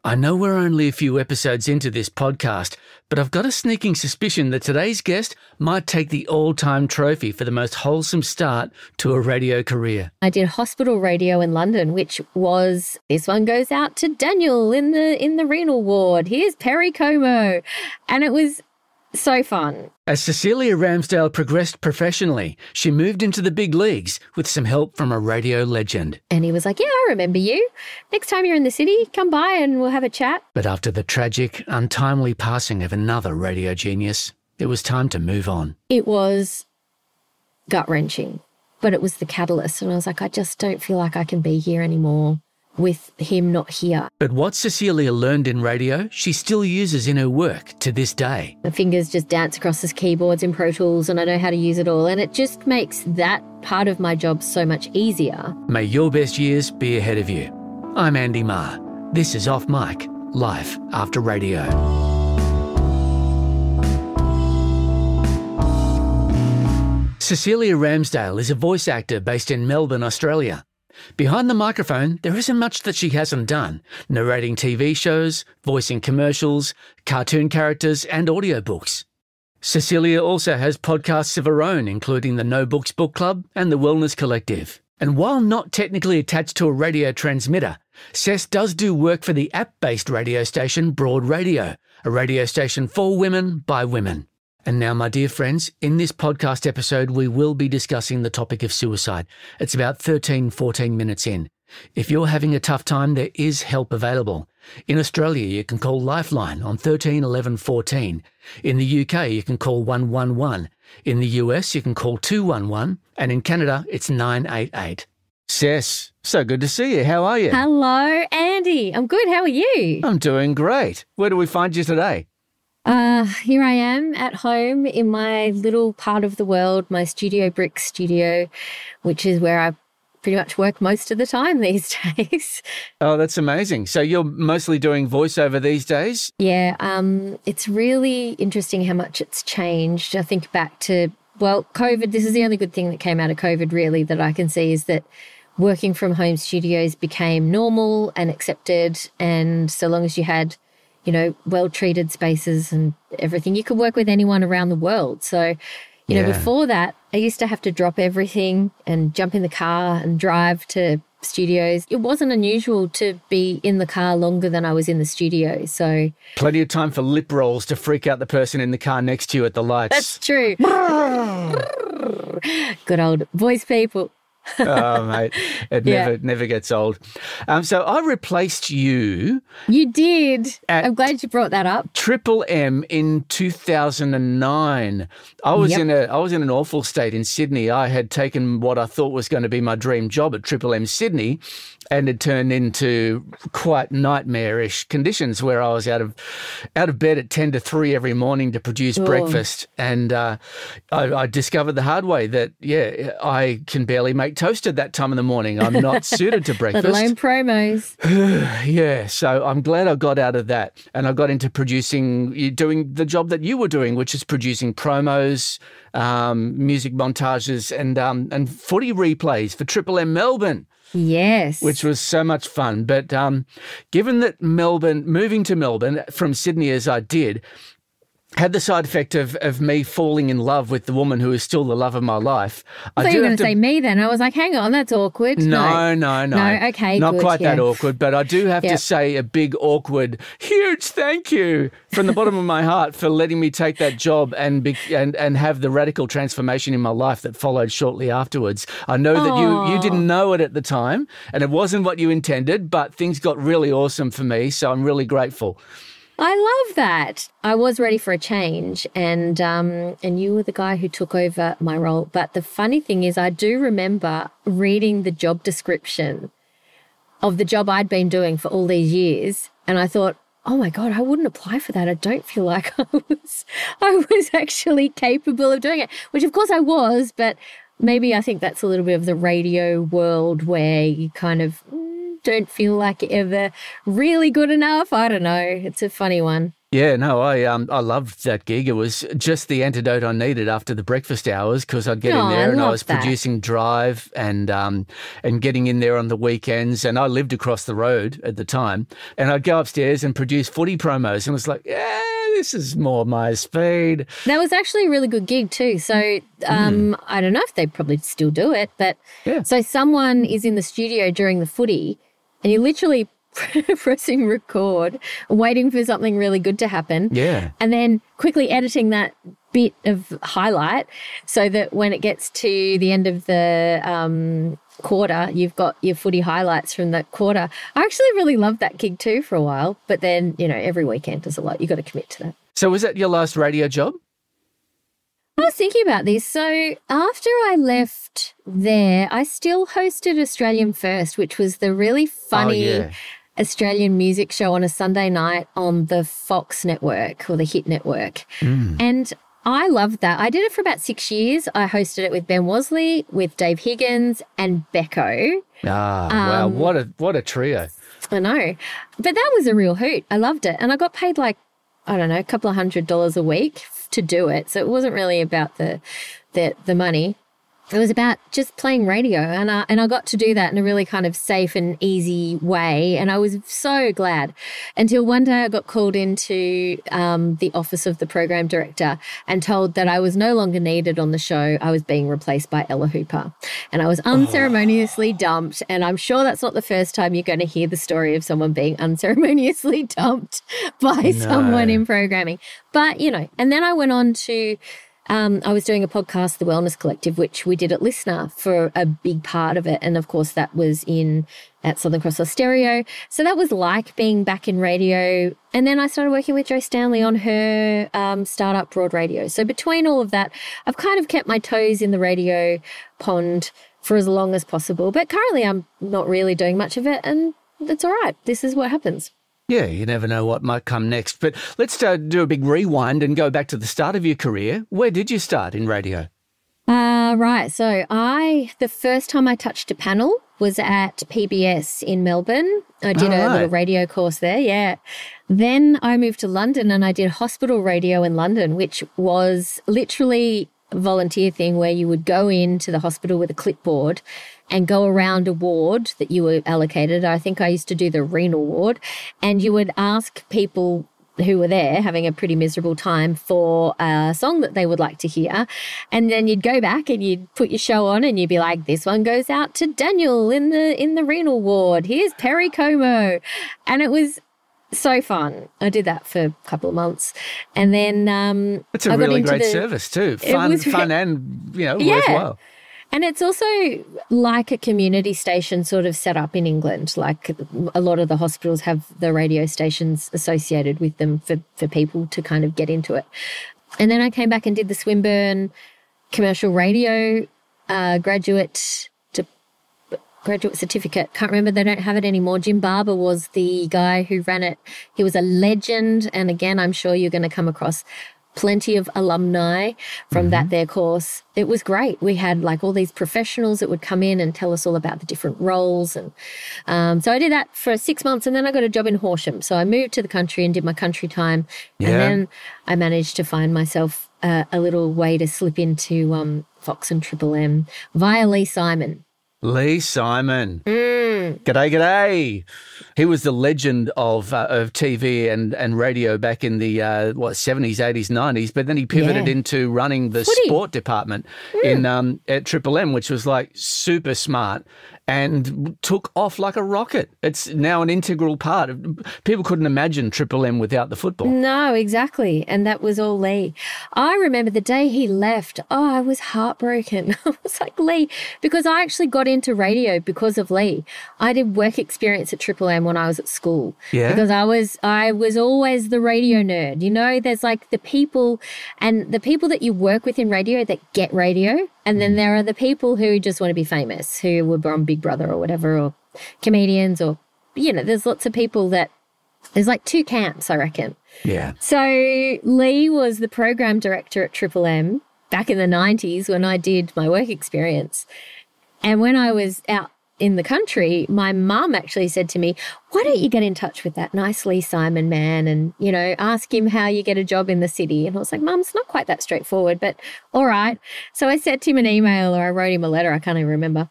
I know we're only a few episodes into this podcast, but I've got a sneaking suspicion that today's guest might take the all-time trophy for the most wholesome start to a radio career. I did hospital radio in London, which was, this one goes out to Daniel in the renal ward. Here's Perry Como. And it was so fun. As Cecelia Ramsdale progressed professionally, she moved into the big leagues with some help from a radio legend. And he was like, yeah, I remember you. Next time you're in the city, come by and we'll have a chat. But after the tragic, untimely passing of another radio genius, it was time to move on. It was gut-wrenching, but it was the catalyst. And I was like, I just don't feel like I can be here anymore with him not here. But what Cecelia learned in radio, she still uses in her work to this day. My fingers just dance across the keyboards in Pro Tools and I know how to use it all. And it just makes that part of my job so much easier. May your best years be ahead of you. I'm Andy Marr. This is Off Mic, Life After Radio. Cecelia Ramsdale is a voice actor based in Melbourne, Australia. Behind the microphone, there isn't much that she hasn't done, narrating TV shows, voicing commercials, cartoon characters and audiobooks. Cecelia also has podcasts of her own, including the No Books Book Club and the Wellness Collective. And while not technically attached to a radio transmitter, Cec does do work for the app-based radio station Broad Radio, a radio station for women by women. And now, my dear friends, in this podcast episode, we will be discussing the topic of suicide. It's about 14 minutes in. If you're having a tough time, there is help available. In Australia, you can call Lifeline on 13 11 14. In the UK, you can call 111. In the US, you can call 211. And in Canada, it's 988. Cec, so good to see you. How are you? Hello, Andy. I'm good. How are you? I'm doing great. Where do we find you today? Here I am at home in my little part of the world, my Studio Brick studio, which is where I pretty much work most of the time these days. Oh, that's amazing. So you're mostly doing voiceover these days? Yeah, it's really interesting how much it's changed. I think back to, well, COVID, this is the only good thing that came out of COVID really that I can see is that working from home studios became normal and accepted, and so long as you had well-treated spaces and everything, you could work with anyone around the world. So, before that, I used to have to drop everything and jump in the car and drive to studios. It wasn't unusual to be in the car longer than I was in the studio. So plenty of time for lip rolls to freak out the person in the car next to you at the lights. That's true. Good old voice people. Oh, mate, it never gets old. So I replaced you. You did. I'm glad you brought that up. Triple M in 2009. I was in an awful state in Sydney. I had taken what I thought was going to be my dream job at Triple M Sydney, and it turned into quite nightmarish conditions where I was out of bed at 10 to 3 every morning to produce breakfast. And I discovered the hard way that, I can barely make toast at that time of the morning. I'm not suited to breakfast. Let alone promos. Yeah, so I'm glad I got out of that and I got into doing the job that you were doing, which is producing promos, music montages and footy replays for Triple M Melbourne. Yes. Which was so much fun. But given that moving to Melbourne from Sydney as I did, had the side effect of me falling in love with the woman who is still the love of my life. I thought you were going to say me then. I was like, hang on, that's awkward. No. No, okay, not good, quite that awkward, but I do have to say a big, awkward, huge thank you from the bottom of my heart for letting me take that job and have the radical transformation in my life that followed shortly afterwards. I know that you didn't know it at the time, and it wasn't what you intended, but things got really awesome for me, so I'm really grateful. I love that. I was ready for a change, and you were the guy who took over my role. But the funny thing is I do remember reading the job description of the job I'd been doing for all these years, and I thought, oh my God, I wouldn't apply for that. I don't feel like I was actually capable of doing it, which of course I was, but maybe I think that's a little bit of the radio world where you kind of don't feel like you're ever really good enough. I don't know. It's a funny one. Yeah, no, I loved that gig. It was just the antidote I needed after the breakfast hours, because I'd get in there and I was producing Drive and getting in there on the weekends. And I lived across the road at the time, and I'd go upstairs and produce footy promos, and it was like, yeah, this is more my speed. That was actually a really good gig too. So I don't know if they probably still do it, but so someone is in the studio during the footy, and you literally pressing record, waiting for something really good to happen. Yeah. And then quickly editing that bit of highlight so that when it gets to the end of the quarter, you've got your footy highlights from that quarter. I actually really loved that gig too for a while, but then, every weekend is a lot. You've got to commit to that. So was that your last radio job? I was thinking about this. So after I left there, I still hosted Australian First, which was the really funny Australian music show on a Sunday night on the Fox network or the Hit network. And I loved that. I did it for about 6 years. I hosted it with Ben Wasley, with Dave Higgins and Becco. Wow. What a trio. I know. But that was a real hoot. I loved it. And I got paid like, I don't know, a couple of $100 a week to do it. So it wasn't really about the money. It was about just playing radio, and I got to do that in a really kind of safe and easy way, and I was so glad until one day I got called into the office of the program director and told that I was no longer needed on the show. I was being replaced by Ella Hooper, and I was unceremoniously dumped, and I'm sure that's not the first time you're going to hear the story of someone being unceremoniously dumped by someone in programming. But, and then I went on to I was doing a podcast, The Wellness Collective, which we did at Listener for a big part of it. And, of course, that was at Southern Cross Stereo. So that was like being back in radio. And then I started working with Jo Stanley on her startup Broad Radio. So between all of that, I've kind of kept my toes in the radio pond for as long as possible. But currently I'm not really doing much of it, and that's all right. This is what happens. Yeah, you never know what might come next. But let's do a big rewind and go back to the start of your career. Where did you start in radio? Right. So the first time I touched a panel was at PBS in Melbourne. I did a little radio course there, yeah. Then I moved to London and I did hospital radio in London, which was literally a volunteer thing where you would go into the hospital with a clipboard and go around a ward that you were allocated. I think I used to do the renal ward, and you would ask people who were there having a pretty miserable time for a song that they would like to hear. And then you'd go back and you'd put your show on and you'd be like, this one goes out to Daniel in the renal ward. Here's Perry Como. And it was so fun. I did that for a couple of months. And then it's a really great service too. Fun and, worthwhile. And it's also like a community station sort of set up in England. Like a lot of the hospitals have the radio stations associated with them for people to kind of get into it. And then I came back and did the Swinburne commercial radio graduate certificate. Can't remember. They don't have it anymore. Jim Barber was the guy who ran it. He was a legend. And again, I'm sure you're going to come across plenty of alumni from that there course. It was great. We had like all these professionals that would come in and tell us all about the different roles. And so I did that for 6 months, and then I got a job in Horsham. So I moved to the country and did my country time. Yeah. And then I managed to find myself a little way to slip into Fox and Triple M via Lee Simon. Lee Simon. G'day. He was the legend of TV and radio back in the 70s, 80s, 90s, but then he pivoted into running the sport department at Triple M, which was like super smart and took off like a rocket. It's now an integral part of, people couldn't imagine Triple M without the football. No, exactly. And that was all Lee. I remember the day he left, I was heartbroken. I was like, Lee, because I actually got into radio because of Lee. I did work experience at Triple M when I was at school. Yeah. Because I was always the radio nerd. You know, there's like the people that you work with in radio that get radio. And then there are the people who just want to be famous, who were on Big Brother or whatever, or comedians, or, there's lots of people there's like two camps, I reckon. Yeah. So Lee was the program director at Triple M back in the 90s when I did my work experience. And when I was out in the country, my mum actually said to me, why don't you get in touch with that nice Lee Simon man and, you know, ask him how you get a job in the city? And I was like, Mum, it's not quite that straightforward, but all right. So I sent him an email or I wrote him a letter. I can't even remember.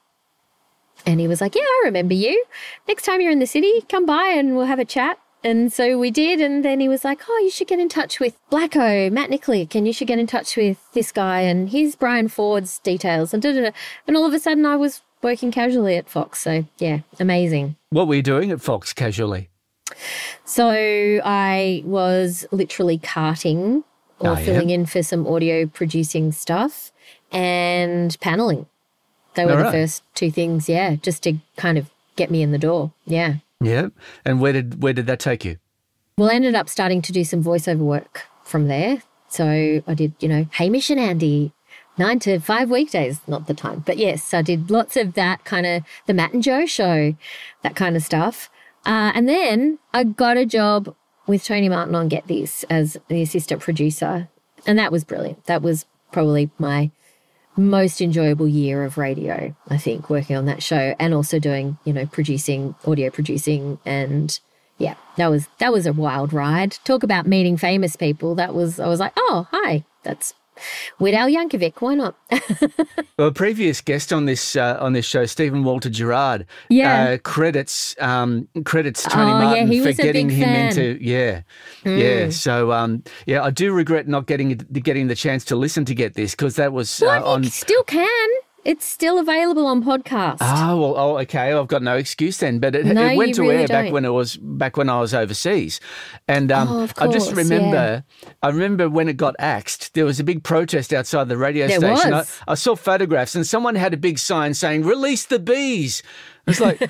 And he was like, yeah, I remember you. Next time you're in the city, come by and we'll have a chat. And so we did. And then he was like, oh, you should get in touch with Blacko, Matt Nicholic, and you should get in touch with this guy. And here's Brian Ford's details. And da-da-da. And all of a sudden I was working casually at Fox. So, yeah, amazing. What were you doing at Fox casually? So I was literally carting or filling in for some audio producing stuff and paneling. They were the first two things, just to kind of get me in the door. Yeah. Yeah. And where did that take you? Well, I ended up starting to do some voiceover work from there. So I did, you know, Hamish and Andy, 9 to 5 weekdays, not the time. But yes, I did lots of that kind of, the Matt and Joe show, that kind of stuff. And then I got a job with Tony Martin on Get This as the assistant producer. And that was brilliant. That was probably my most enjoyable year of radio, I think, working on that show and also doing, you know, audio producing. And yeah, that was a wild ride. Talk about meeting famous people. I was like, oh, hi, that's Weird Al Yankovic, why not? Well, a previous guest on this show, Stephen Walter Gerard, credits Tony Martin for getting him into So I do regret not getting the chance to listen to Get This because that was on. You still can. It's still available on podcast. Okay. I've got no excuse then. But it went to really air back when I was overseas, and of course, I just remember. Yeah. I remember when it got axed. There was a big protest outside the radio station. Was. I saw photographs, and someone had a big sign saying "Release the bees." It's like,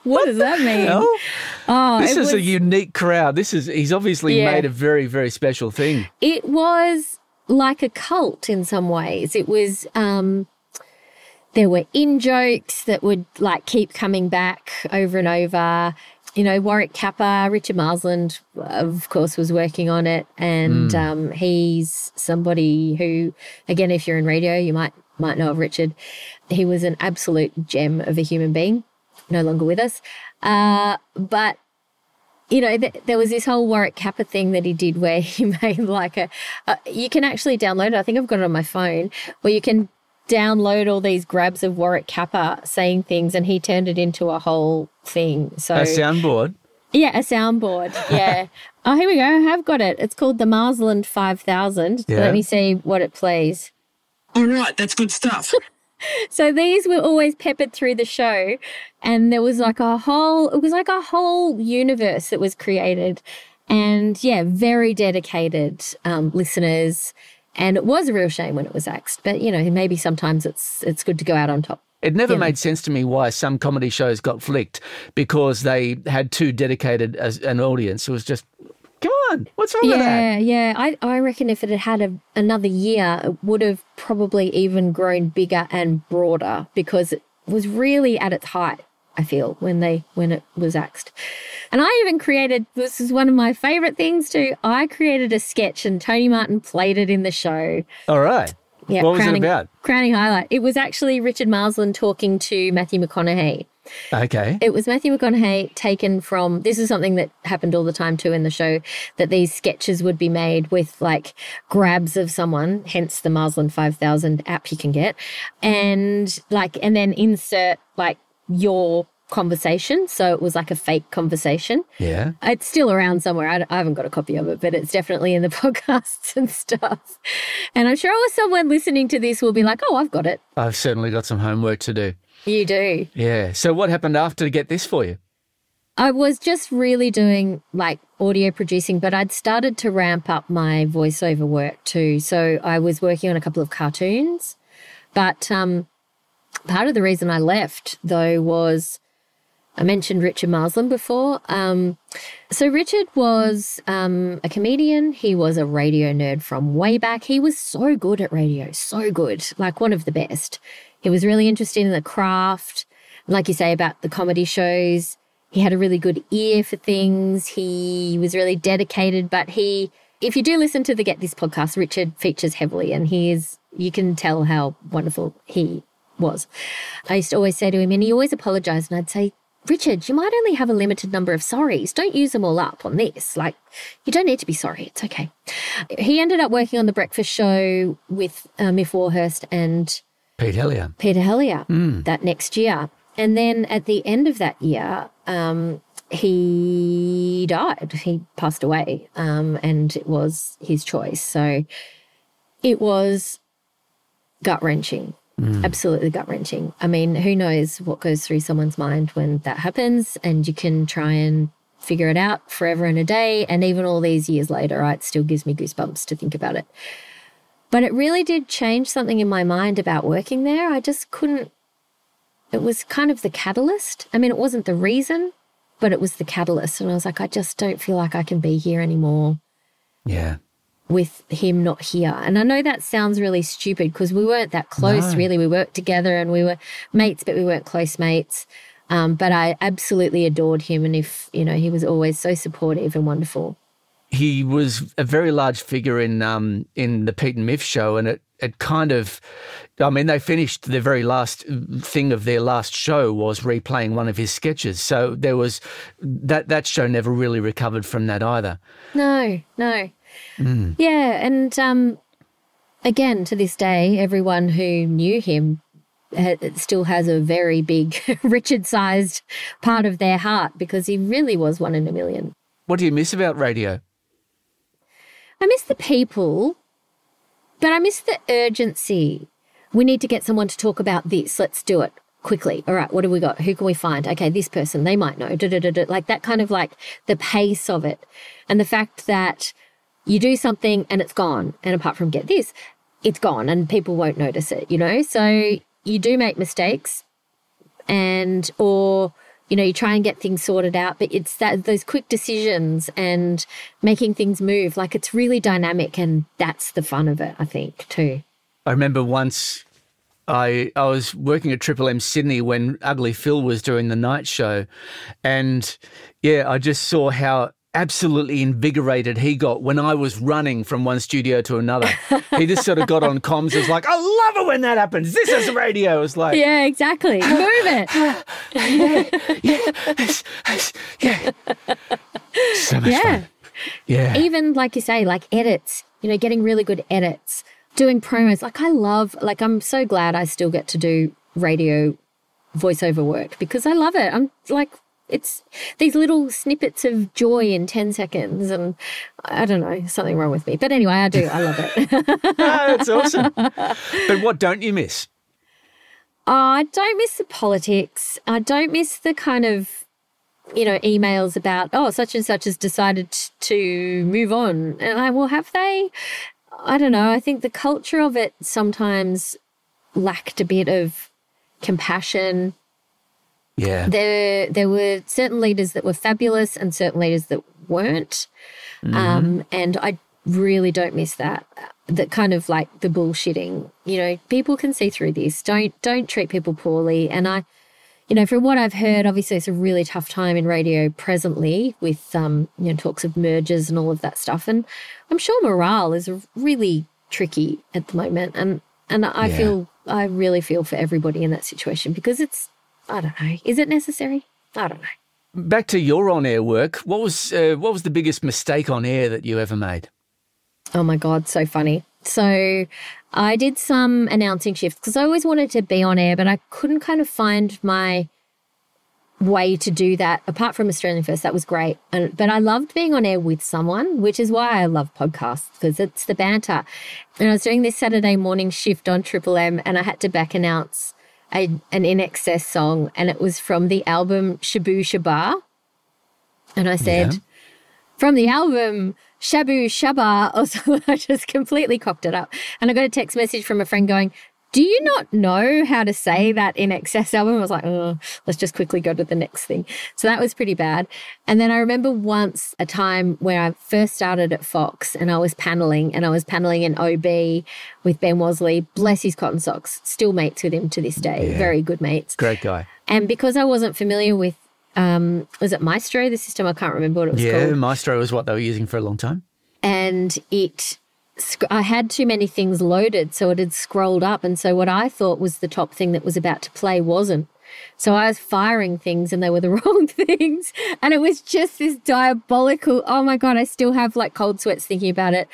what does that mean? This is a unique crowd. He's obviously made a very, very special thing. It was like a cult in some ways. It was. There were in-jokes that would, like, keep coming back over and over. You know, Warwick Capper, Richard Marsland, of course, was working on it. And he's somebody who, again, if you're in radio, you might know of Richard. He was an absolute gem of a human being, no longer with us. But, you know, there was this whole Warwick Capper thing that he did where he made like you can actually download it. I think I've got it on my phone, where you can download all these grabs of Warwick Capper saying things, and he turned it into a whole thing. So a soundboard? Yeah, a soundboard, yeah. Oh, here we go. I have got it. It's called the Marsland 5000. Yeah. Let me see what it plays. All right, that's good stuff. So these were always peppered through the show, and there was like a whole universe that was created. And, yeah, very dedicated listeners. And it was a real shame when it was axed. But, you know, maybe sometimes it's good to go out on top. It never made sense to me why some comedy shows got flicked because they had too dedicated as an audience. It was just, come on, what's wrong with that? Yeah. I reckon if it had had another year, it would have probably even grown bigger and broader because it was really at its height, I feel, when it was axed. And I even created, this is one of my favourite things too, I created a sketch and Tony Martin played it in the show. All right. Yeah, what was it about? Crowning highlight. It was actually Richard Marsland talking to Matthew McConaughey. Okay. It was Matthew McConaughey taken from, this is something that happened all the time too in the show, that these sketches would be made with like grabs of someone, hence the Marsland 5000 app you can get, and then insert like your conversation. So it was like a fake conversation. Yeah. It's still around somewhere. I haven't got a copy of it, but it's definitely in the podcasts and stuff. And I'm sure someone listening to this will be like, oh, I've got it. I've certainly got some homework to do. You do. Yeah. So what happened after to Get This for you? I was just really doing like audio producing, but I'd started to ramp up my voiceover work too. So I was working on a couple of cartoons. But part of the reason I left, though, was I mentioned Richard Marsland before. So Richard was a comedian. He was a radio nerd from way back. He was so good at radio, so good, like one of the best. He was really interested in the craft, like you say about the comedy shows. He had a really good ear for things. He was really dedicated, but if you do listen to the Get This podcast, Richard features heavily, and you can tell how wonderful he was. I used to always say to him, and he always apologised, and I'd say, Richard, you might only have a limited number of sorries. Don't use them all up on this. Like, you don't need to be sorry. It's okay. He ended up working on The Breakfast Show with Miff Warhurst and Peter Hellier that next year. And then at the end of that year, he died. He passed away, and it was his choice. So it was gut-wrenching. Absolutely gut-wrenching. I mean, who knows what goes through someone's mind when that happens, and you can try and figure it out forever and a day, and even all these years later, it still gives me goosebumps to think about it. But it really did change something in my mind about working there. I just couldn't, it was kind of the catalyst. I mean, it wasn't the reason, but it was the catalyst. And I was like, I just don't feel like I can be here anymore. Yeah. With him not here. And I know that sounds really stupid because we weren't that close, really. We worked together and we were mates, but we weren't close mates. But I absolutely adored him, and he was always so supportive and wonderful. He was a very large figure in the Pete and Miff show, and it kind of, I mean, they finished the very last thing of their last show was replaying one of his sketches. So there was that show never really recovered from that either. No. Yeah, and again, to this day, everyone who knew him still has a very big Richard-sized part of their heart because he really was one in a million. What do you miss about radio? I miss the people, but I miss the urgency. We need to get someone to talk about this. Let's do it quickly. All right, what do we got? Who can we find? Okay, this person, they might know. Like that kind of like the pace of it, and the fact that you do something and it's gone. And apart from get this, it's gone and people won't notice it, So you do make mistakes or you try and get things sorted out, but it's those quick decisions and making things move. Like it's really dynamic, and that's the fun of it, I think, too. I remember once I was working at Triple M Sydney when Ugly Phil was doing the night show, and I just saw how absolutely invigorated he got when I was running from one studio to another. He just sort of got on comms. It was like, I love it when that happens. This is radio. It's like, yeah, exactly. Move it. Yeah. So much fun. Yeah. Even like you say, like edits, getting really good edits, doing promos. Like I'm so glad I still get to do radio voiceover work because I love it. I'm like, it's these little snippets of joy in 10 seconds, and I don't know, something wrong with me. But anyway, I do. I love it. That's awesome. But what don't you miss? I don't miss the politics. I don't miss the kind of, emails about, such and such has decided to move on. And well, have they? I don't know. I think the culture of it sometimes lacked a bit of compassion. Yeah. There were certain leaders that were fabulous and certain leaders that weren't. And I really don't miss that kind of like the bullshitting. People can see through this. Don't treat people poorly. And I, from what I've heard, obviously it's a really tough time in radio presently with, talks of mergers and all of that stuff. And I'm sure morale is really tricky at the moment. And I really feel for everybody in that situation because it's, I don't know. Is it necessary? I don't know. Back to your on-air work. What was the biggest mistake on air that you ever made? Oh, my God, so funny. So I did some announcing shifts because I always wanted to be on air, but I couldn't kind of find my way to do that. Apart from Australian First, that was great. But I loved being on air with someone, which is why I love podcasts because it's the banter. And I was doing this Saturday morning shift on Triple M and I had to back announce an In Excess song, and it was from the album Shabu Shabar. And I said, from the album Shabu Shabar, also, I just completely cocked it up. And I got a text message from a friend going, do you not know how to say that In Excess album? I was like, let's just quickly go to the next thing. So that was pretty bad. And then I remember once a time where I first started at Fox and I was paneling in OB with Ben Wasley. Bless his cotton socks. Still mates with him to this day. Yeah. Very good mates. Great guy. And because I wasn't familiar with, was it Maestro, the system? I can't remember what it was called. Yeah, Maestro was what they were using for a long time. And it I had too many things loaded, so it had scrolled up. And so what I thought was the top thing that was about to play wasn't. So I was firing things and they were the wrong things. And it was just this diabolical, oh my God, I still have like cold sweats thinking about it.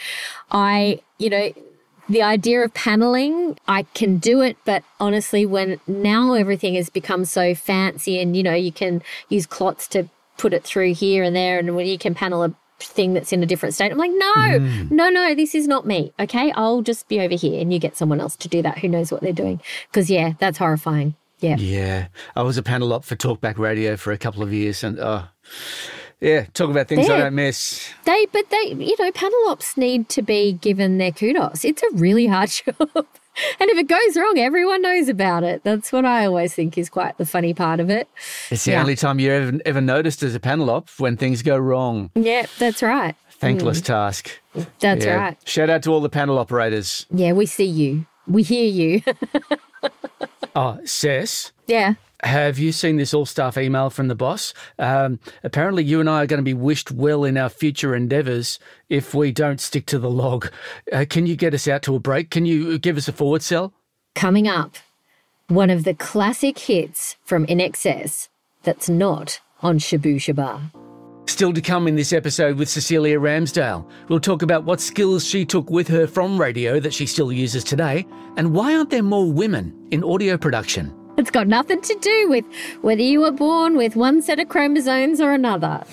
The idea of paneling, I can do it, but honestly, when now everything has become so fancy and, you can use clots to put it through here and there, and when you can panel a thing that's in a different state. I'm like, no, this is not me. Okay, I'll just be over here and you get someone else to do that who knows what they're doing. Because, yeah, that's horrifying. Yeah. Yeah. I was a panel op for Talkback Radio for a couple of years and, talk about things I don't miss. Panel ops need to be given their kudos. It's a really hard job. And if it goes wrong, everyone knows about it. That's what I always think is quite the funny part of it. It's the only time you're ever noticed as a panel op when things go wrong. Yeah, that's right. Thankless task. That's right. Shout out to all the panel operators. Yeah, we see you. We hear you. Oh, Cess? Yeah. Have you seen this all-staff email from the boss? Apparently you and I are going to be wished well in our future endeavours if we don't stick to the log. Can you get us out to a break? Can you give us a forward sell? Coming up, one of the classic hits from INXS that's not on Shabu Shabar. Still to come in this episode with Cecelia Ramsdale. We'll talk about what skills she took with her from radio that she still uses today, and why aren't there more women in audio production? It's got nothing to do with whether you were born with one set of chromosomes or another.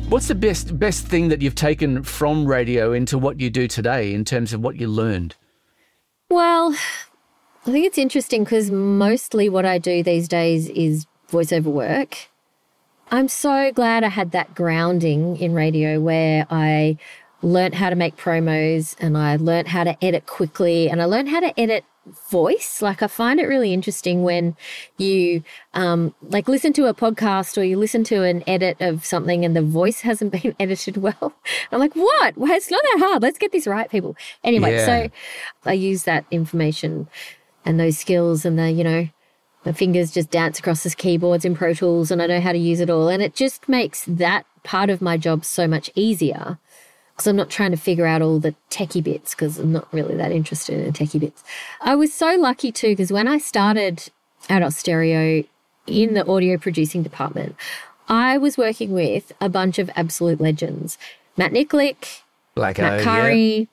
What's the best thing that you've taken from radio into what you do today in terms of what you learned? Well, I think it's interesting because mostly what I do these days is voiceover work. I'm so glad I had that grounding in radio where I learnt how to make promos and I learnt how to edit quickly and I learnt how to edit voice. Like I find it really interesting when you listen to a podcast or you listen to an edit of something and the voice hasn't been edited well. I'm like, what? Well, it's not that hard. Let's get this right, people. Anyway, so I use that information and those skills and my fingers just dance across the keyboards in Pro Tools and I know how to use it all. And it just makes that part of my job so much easier. Because I'm not trying to figure out all the techie bits because I'm not really that interested in techie bits. I was so lucky too because when I started Adult Stereo in the audio producing department, I was working with a bunch of absolute legends. Matt Nicklick, Matt Curry,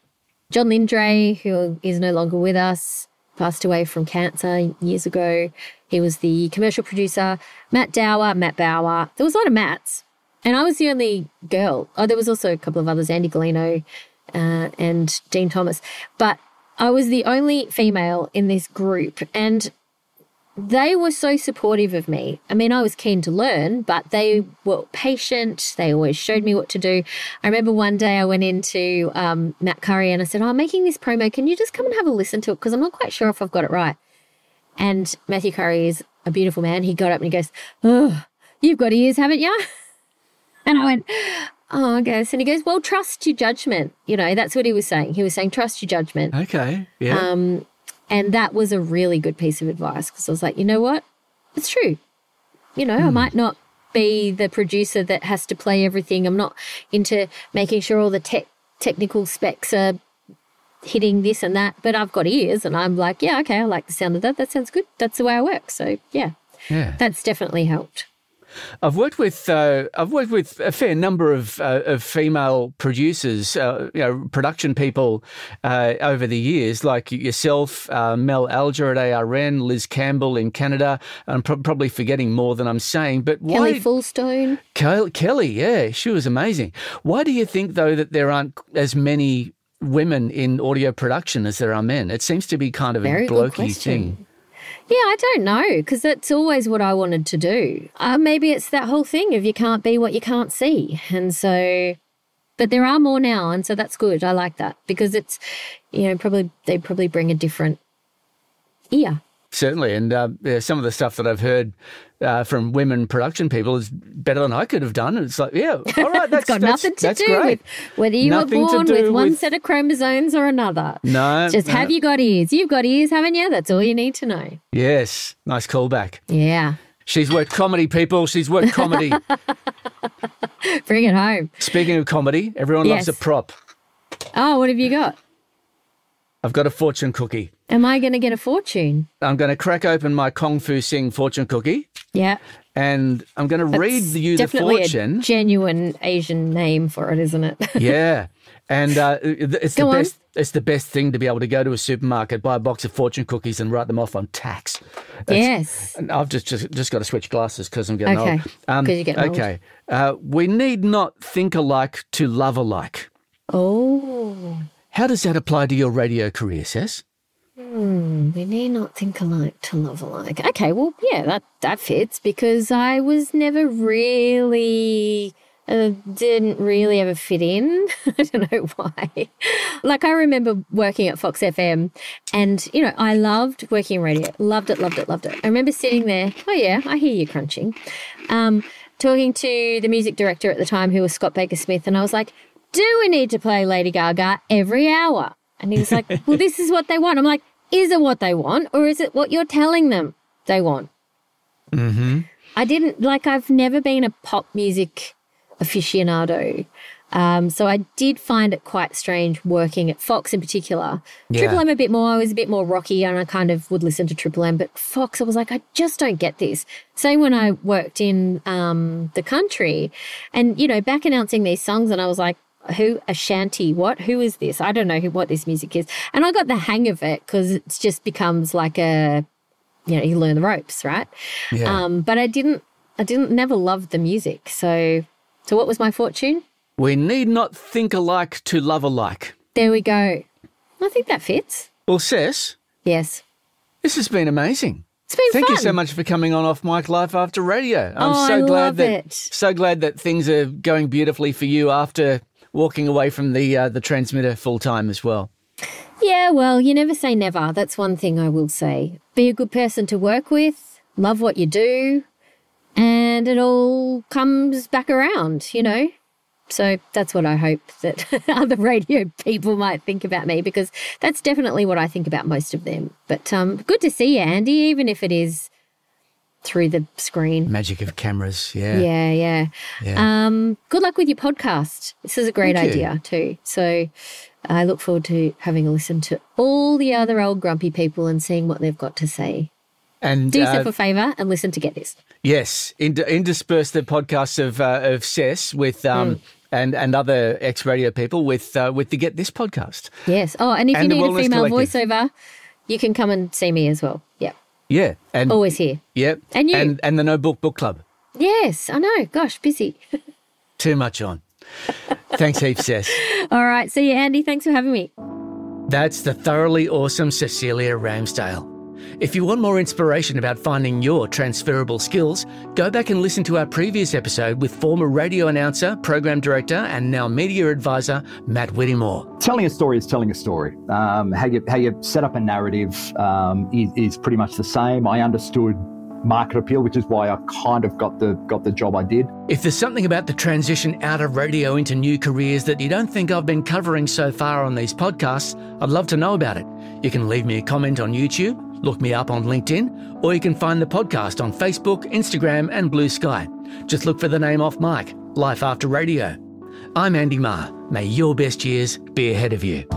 John Lindray, who is no longer with us, passed away from cancer years ago. He was the commercial producer. Matt Bauer. There was a lot of Matts. And I was the only girl. Oh, there was also a couple of others, Andy Galino and Dean Thomas. But I was the only female in this group. And they were so supportive of me. I mean, I was keen to learn, but they were patient. They always showed me what to do. I remember one day I went into Matt Curry and I said, I'm making this promo. Can you just come and have a listen to it? Because I'm not quite sure if I've got it right. And Matthew Curry is a beautiful man. He got up and he goes, oh, you've got ears, haven't you? And I went, oh, I guess. And he goes, well, trust your judgment. That's what he was saying. He was saying, trust your judgment. Okay, yeah. And that was a really good piece of advice because I was like, you know what? It's true. I might not be the producer that has to play everything. I'm not into making sure all the technical specs are hitting this and that, but I've got ears and I'm like, yeah, okay, I like the sound of that. That sounds good. That's the way I work. So, yeah. That's definitely helped. I've worked with a fair number of female producers, production people over the years, like yourself, Mel Alger at ARN, Liz Campbell in Canada. I'm probably forgetting more than I'm saying, but why? Kelly Fullstone. Kelly, yeah, she was amazing. Why do you think though that there aren't as many women in audio production as there are men? It seems to be kind of a blokey thing. Yeah, I don't know, because that's always what I wanted to do. Maybe it's that whole thing of you can't be what you can't see. And so, but there are more now, and so that's good. I like that because it's, they probably bring a different ear. Certainly, and some of the stuff that I've heard from women production people is better than I could have done. And it's like, yeah, all right, it's got nothing to do with whether you were born with one set of chromosomes or another. No. Have you got ears? You've got ears, haven't you? That's all you need to know. Yes. Nice callback. Yeah. She's worked comedy, people. She's worked comedy. Bring it home. Speaking of comedy, everyone loves a prop. Oh, what have you got? I've got a fortune cookie. Am I going to get a fortune? I'm going to crack open my Kung Fu Sing fortune cookie. Yeah. And I'm going to read you the fortune. Definitely a genuine Asian name for it, isn't it? Yeah. And it's the best thing to be able to go to a supermarket, buy a box of fortune cookies and write them off on tax. Yes. And I've just got to switch glasses because I'm getting old. Because you're getting old. Okay. We need not think alike to love alike. Oh. How does that apply to your radio career, Cess? We need not think alike to love alike. Okay, well, yeah, that fits because I was never really, didn't really ever fit in. I don't know why. Like I remember working at Fox FM and, you know, I loved working in radio. Loved it, loved it, loved it. I remember sitting there, oh yeah, I hear you crunching, talking to the music director at the time who was Scott Baker Smith, and I was like, do we need to play Lady Gaga every hour? And he was like, well, this is what they want. I'm like, is it what they want or is it what you're telling them they want? Mm-hmm. I've never been a pop music aficionado. So I did find it quite strange working at Fox in particular. Yeah. Triple M I was a bit more rocky and I kind of would listen to Triple M, but Fox, I was like, I just don't get this. Same when I worked in the country and, you know, back announcing these songs and I was like, who, Ashanti, what? Who is this? I don't know what this music is. And I got the hang of it because it just becomes like you learn the ropes, right? Yeah. But I never loved the music. So what was my fortune? We need not think alike to love alike. There we go. I think that fits. Well, Cess. Yes. This has been amazing. It's been Thank fun. you so much for coming on Off Mic Life After Radio. I love it. So glad that things are going beautifully for you after walking away from the transmitter full time as well. Yeah, well, you never say never. That's one thing I will say. Be a good person to work with, love what you do, and it all comes back around, you know. So that's what I hope that other radio people might think about me because that's definitely what I think about most of them. But good to see you, Andy, even if it is through the screen. Magic of cameras, yeah. Yeah. Good luck with your podcast. This is a great idea too. So I look forward to having a listen to all the other old grumpy people and seeing what they've got to say. And do yourself a favour and listen to Get This. Yes, intersperse the podcasts of Cess with and other ex-radio people with the Get This podcast. Yes. Oh, and if you need a female voiceover, you can come and see me as well. Yep. Yeah. And always here. Yep. And you. And the No Book Club. Yes, I know. Gosh, busy. Too much on. Thanks heaps, Cess. All right. See you, Andy. Thanks for having me. That's the thoroughly awesome Cecelia Ramsdale. If you want more inspiration about finding your transferable skills, go back and listen to our previous episode with former radio announcer, program director, and now media advisor, Matt Whittemore. Telling a story is telling a story. How you set up a narrative is pretty much the same. I understood market appeal, which is why I kind of got the job I did. If there's something about the transition out of radio into new careers that you don't think I've been covering so far on these podcasts, I'd love to know about it. You can leave me a comment on YouTube, look me up on LinkedIn, or you can find the podcast on Facebook, Instagram, and Blue Sky. Just look for the name Off Mic, Life After Radio. I'm Andy Marr. May your best years be ahead of you.